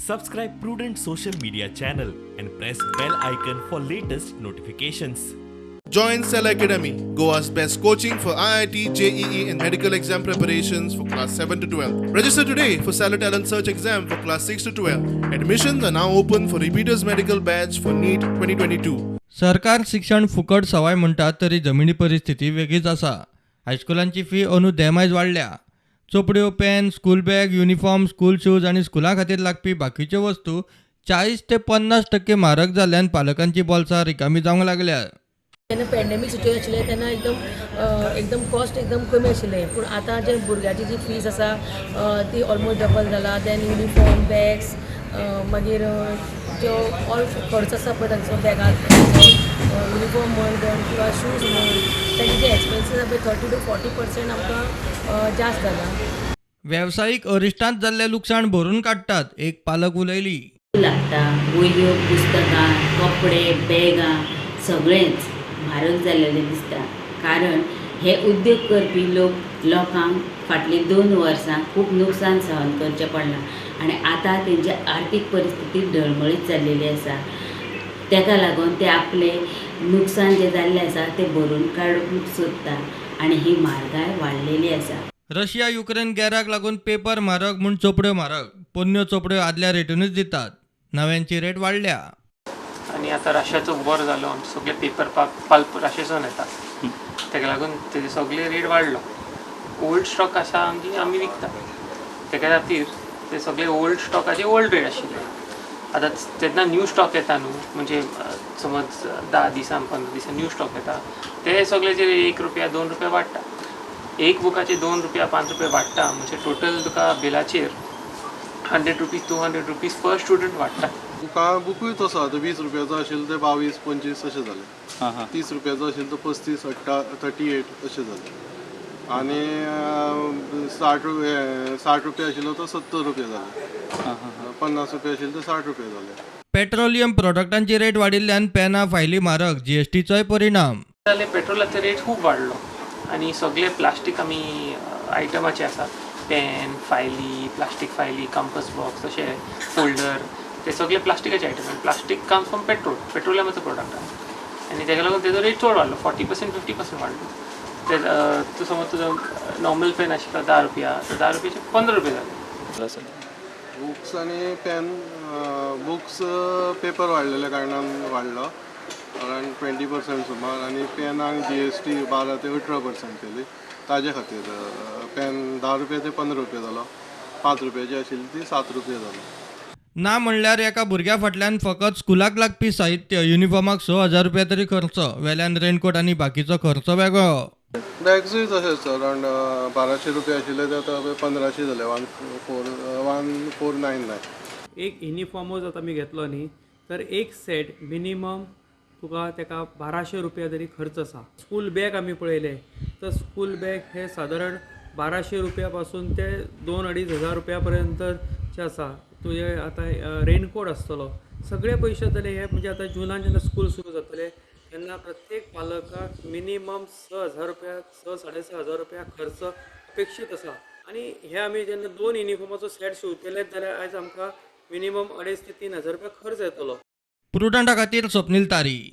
Subscribe Prudent social media channel and press bell icon for latest notifications. Join Cell Academy, Goa's best coaching for IIT, JEE, and medical exam preparations for class 7 to 12. Register today for Cell Talent Search exam for class 6 to 12. Admissions are now open for repeaters medical batch for NEET 2022. सरकार शिक्षण फुकट सवाय म्हणतात तरी जमिनी परिस्थिती वेगळीच आसा. हायस्कुलांची फी अंदू देमायज वाडल्या. चोपड्यो, pen, school bag, uniform, school shoes आणि स्कुला खातीर लागपी बाकीच्यो वस्तू 40 ते 50% म्हारग जाल्ल्यान पालकांची बोल्सां रिकामी जावंक लागल्या. तेन्ना पॅन्डेमीक सिच्युएशन आशिल्लें तेन्ना एकदम कॉस्ट एकदम कमी आशिल्लें, पूण आतां जे भुरग्याची जी फीज आसा ती ऑलमोस्ट डबल जाला. देन युनिफॉर्म, बॅग्स, मागीर जो ऑल खर्च आसा पळय तांचो बॅगाक युनिफॉर्म म्हण किंवा शूज म्हण तांचे जे एक्सपेन्सीस आसा पळय 30 to 40% आमकां जास्त जाला. वेवसायीक अरिश्टांत जाल्लें लुकसाण भरून काडटात, एक पालक उलयली. लागता वयल्यो पुस्तकां, कपडे, बॅगां सगळेंच म्हारग जाल्लेलें दिसता. कारण हे उद्योग करपी लोकांक फाटलीं 2 वर्सां खूब नुकसान सहन करचें पडलां आनी आतां तेंची आर्थीक परिस्थिती ढळमळीत जाल्लेली आसा. तेका लागून ते आपले नुकसान जे जाल्लें आसा तें भरून काडूंक सोदता आनी ही म्हारगाय वाडलेली आसा. रशिया युक्रेन गॅराक लागून पेपर म्हारग म्हूण चोपड्यो म्हारग. पोन्न्यो चोपड्यो आदल्या रेटीनूच दितात. नव्यांची रेट वाडल्या. आनी आतां रशियाचो वॉर जालो, सगळे पेपर पल्प रशियासून येता, तेका लागून तेजे सगळे रेट वाडलो. ओल्ड स्टॉक आसा आमी विकता, तेका खातीर ते सगळे ओल्ड स्टॉकाचे ओल्ड रेट आशिल्ले. आतां जेन्ना न्यू स्टॉक येता न्हू, म्हणजे समज 10 दिसां 15 दिसां न्यू स्टॉक येता, ते सगळेचे ₹1 ₹2 वाडटा. एक बुकाचे ₹2 ₹5 वाडटा, म्हणजे टोटल तुका बिलाचेर ₹100 ₹200 पर स्टुडंट वाडटा. बुकूय तसो आतां ₹20 आशिल्लो ते 22-25 अशें जालें. ₹30 आशिल्लो तो 35, 38 अशें जालें. आनी ₹60 आशिल्लो तो ₹70 जाले. ₹50 आशिल्लो तो ₹60 जाले. पेट्रोलियम प्रोडक्टांची रेट वाडिल्ल्यान पेनां, फायली म्हारग. जीएसटीचोय परिणाम. जाल्यार पेट्रोलाचो रेट खूब वाडलो आनी सगळे प्लास्टीक आमी आयटमाचे आसा, पेन, फायली, प्लास्टीक फायली, कंपस बॉक्स, अशे फोल्डर, ते सगळे प्लास्टिकाचे आयटम. प्लास्टीक कम्स फ्रॉम पेट्रोलियमाचो प्रोडक्ट आसा आनी तेका लागून तेजो रेट चड वाडलो. 40% 50% वाडलो. ते तूं समज तुजो नॉर्मल पेन आशिल्लो ₹10 तर ₹10चे ₹15 जाले. बुक्स आनी पेन, बुक्स पेपर वाडलेल्या कारणान वाडलो अरावंड 20% सुमार. आनी पेनाक GST 12 ते 18% केली. ताजे खातीर पेन ₹10 ते ₹15 जालो. ₹5 आशिल्ली ती ₹7 जालो. ना म्हणल्यार एका भुरग्या फाटल्यान फकत स्कुलाक लागपी साहित्य, युनिफॉर्माक ₹6,000 तरी खर्च, वेल्यान रेनकोट आनी बाकीचो खर्च वेगळो. बॅग्सूय तशेंच अरावंड ₹1200 आशिल्ले ते आतां 1500 जाले. 1499. एक युनिफॉर्मूच आतां आमी घेतलो न्ही तर एक सेट मिनिमम तुका तेका ₹1200 तरी खर्च आसा. स्कूल बॅग आमी पळयले तर स्कूल बॅग हे सादारण ₹1200 पासून ते ₹2,000-2,500 पर्यंतचे आसा. तुजे आतां रेनकोट आसतलो, सगळे पयशे जातले हे. म्हणजे आतां जुनान जेन्ना स्कूल सुरू जातले तेन्ना प्रत्येक पालकाक मिनिमम ₹6,000 ₹6,500 खर्च अपेक्षीत आसा. आनी हे आमी जेन्ना 2 युनिफॉर्माचो सेट शिंवतले जाल्यार आयज आमकां मिनिमम ₹2,500 ते ₹3,000 खर्च येतलो. प्रुडंटा खातीर स्वप्नील तारी.